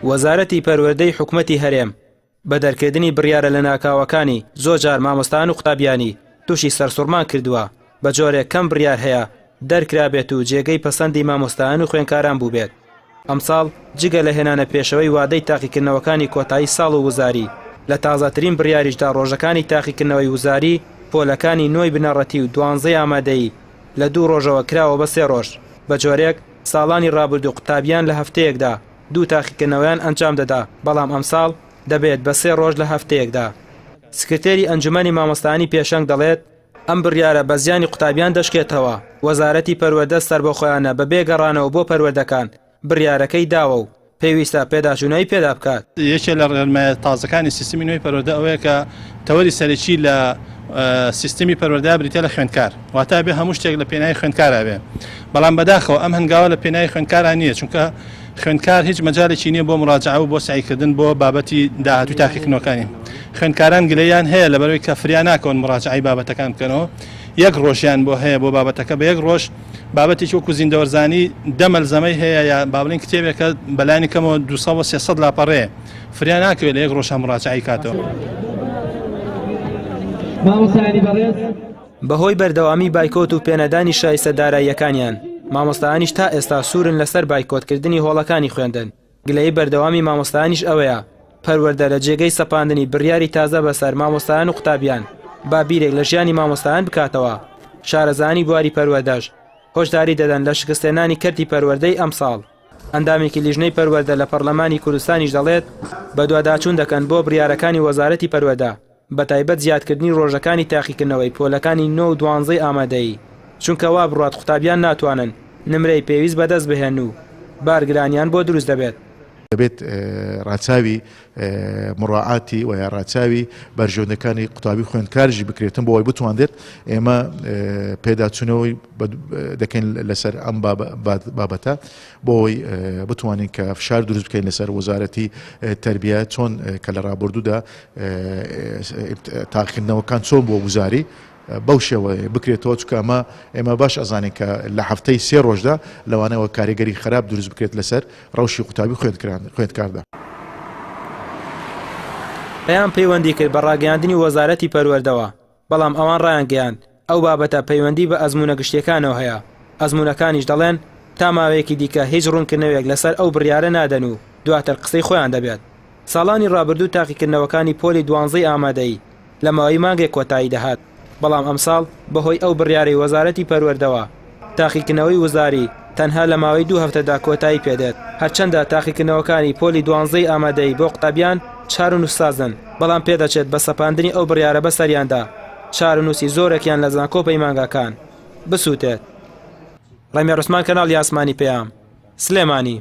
وەزارەتی پەروەردەی حکوومەتی هەرێم بە دەرکردنی بڕیارە لە ناکاوەکانی زۆر جار مامۆستایان و قوتابیانی تووشی سەرسوڕمان کردووە بە جۆرێک کەم بڕیار هەیە دەرکرابێت و جێگەی پەسەندی مامۆستایان و خوێندکاران بوو بێت. ئەمساڵ جگە لە هێنانە پێشەوەی وادەی تاقیکردنەوەکانی کۆتایی ساڵ و وزاری لە تازەترین بڕیاریشدا ڕۆژەکانی تاقیکردنەوەی وزاری پۆلەکانی نۆی بنەڕەتی و 12 ئامادەیی لە 2 ڕۆژەوە کراوە بە 3 ڕۆژ بە جۆرێک ساڵانی ڕابردوو قوتابیان لە هەفتەیەکدا 2 تاقیکردنەوەیان ئەنجام دەدا بەڵام ئەمساڵ دەبێت بە 3 ڕۆژ لە هەفتەیەکدا. سکرتێری ئەنجومەنی مامۆستایانی پێشەنگ دەڵێت ئەم بڕیارە بە زیانی قوتابیان دەشکێتەوە. وەزارەتی پەروەردە سەربەخۆیانە بە بێگەڕانەوە بۆ پەروەردەکان بڕیارەکەی داوە و پێویستە پێداچوونەوەی پێدا بکات. یەکێک لە ڕێگەمە تازەکانی سیستمی نوێی پەروەردە ئەوەیە کە تەوەری سەرەکی لە سیستمی پەروەردە بریتە لە خوێندکار واتە بێ هەموو شتێک لە پێناوی خوێندکارە بێ بەڵام بەداخەوە ئەم هەنگاوە لە پێناوی خوێندکاران نییە چونکە خوێندکار هیچ مەجالێکی نییە بۆ مراجعە و بۆ سعیکردن بۆ بابەتی داهاتووی تاقیکردنەوەکانی. خوێندکاران گلەیان هەیە لەبەرەوەی کە فریا ناکەون مراجعەی بابەتەکان بکەنەوە یەک ڕۆژیان بۆ هەیە بۆ بابەتەکە بە یەک ڕۆژ بابەتێکی وەکو زیندەوەرزانی دەمەلزەمەی هەیە یا با بڵین کتێبێکە بەلایانی کەمەوە 200-300 لاپەڕەیە فریا ناکەوێت لە یەک ڕۆژ مراجعەی کاتەوە. بەهۆی بەردەوامی بایکۆت و پێنەدانی شایستە داراییەکانیان مامۆستایانیش تا ئێستا سوورن لەسەر بایکۆتکردنی هۆڵەکانی خوێندن. گلەی بەردەوامی مامۆستایانیش ئەوەیە پەروەردە لە جێگەی سەپاندنی بڕیاری تازە بەسەر مامۆستایان و قوتابیان با بیرێک لە ژیانی مامۆستایان بکاتەوە. شارەزانی بواری پەروەردەش هۆشداری دەدەن لە شکستێنانی کەرتی پەروەردەی ئەمساڵ. ئەندامێکی لیژنەی پەروەردە لە پەرلەمانی کوردستانیش دەڵێت بە دواداچوون دەکەن بۆ بڕیارەکانی وەزارەتی پەروەردە بە تایبەت زیادکردنی ڕۆژەکانی تاقیکردنەوەی پۆلەکانی 9 و 12 ئامادەیی چونکە وا بڕات قوتابیان ناتوانن نمرەی پێویست بەدەست بهێن و بارگرانیان بۆ دروست دەبێت. دەبێت ڕاچاوی مڕاعاتی و یا ڕاچاوی بەرژێوەندەکانی قوتابی خوێندکارژی بکرێتن بۆەوەی بتوانێت ئێمە پێداچوونەوەی دەکەین لەسەر ئەم بابەتە بۆەوەی بتوانین کە فشار دروست بکەین لەسەر وەزارەتی تەربیە چۆن کە لە ڕابردوودا تاقیکردنەوەکان چۆن بۆ وزاری بەو شێوەیە بکرێتەوە چکە ئێمە باش ئەزانین کە لە هەفتەی 3 ڕۆژدا لەوانەوە کاریگەری خراپ دروست بکرێت لەسەر ڕەوشی قوتابی خوێندکاردا. پێیان پەیوەندی کرد بە ڕاگەیاندنی وەزارەتی پەروەردەوە بەڵام ئەوان ڕایانگەیاند ئەو بابەتە پەیوەندی بە ئەزموونە گشتیەکانەوە هەیە. ئەزموونەکانیش دەڵێن تا ماوەیەکی دیکە هیچ ڕوونکردنەوەیەک لەسەر ئەو بڕیارە نادەن و دواتر قسەی خۆیان دەبێت. ساڵانی ڕابردوو تاقیکردنەوەکانی پۆلی 12 ئامادەیی لە ماوەی مانگێک کۆتایی دەهات بەڵام ئەمساڵ بەهۆی ئەو بڕیارەی وەزارەتی پەروەردەوە تاقیکردنەوەی وزاری تەنها لە ماوەی 2 هەفتەدا کۆتایی پێدێت. هەرچەندە تاقیکردنەوەکانی پۆلی 12 ئامادەی بۆ قوتابیان چارەنووسسازن بەڵام پێدەچێت بە سەپاندنی ئەو بڕیارە بەسەریاندا چارەنووسی زۆرێکیان لە زانکۆپەی مانگاکان بسووتێت. ڕێمی ڕوسمان کەناڵی ئاسمانی پێیام سلێمانی.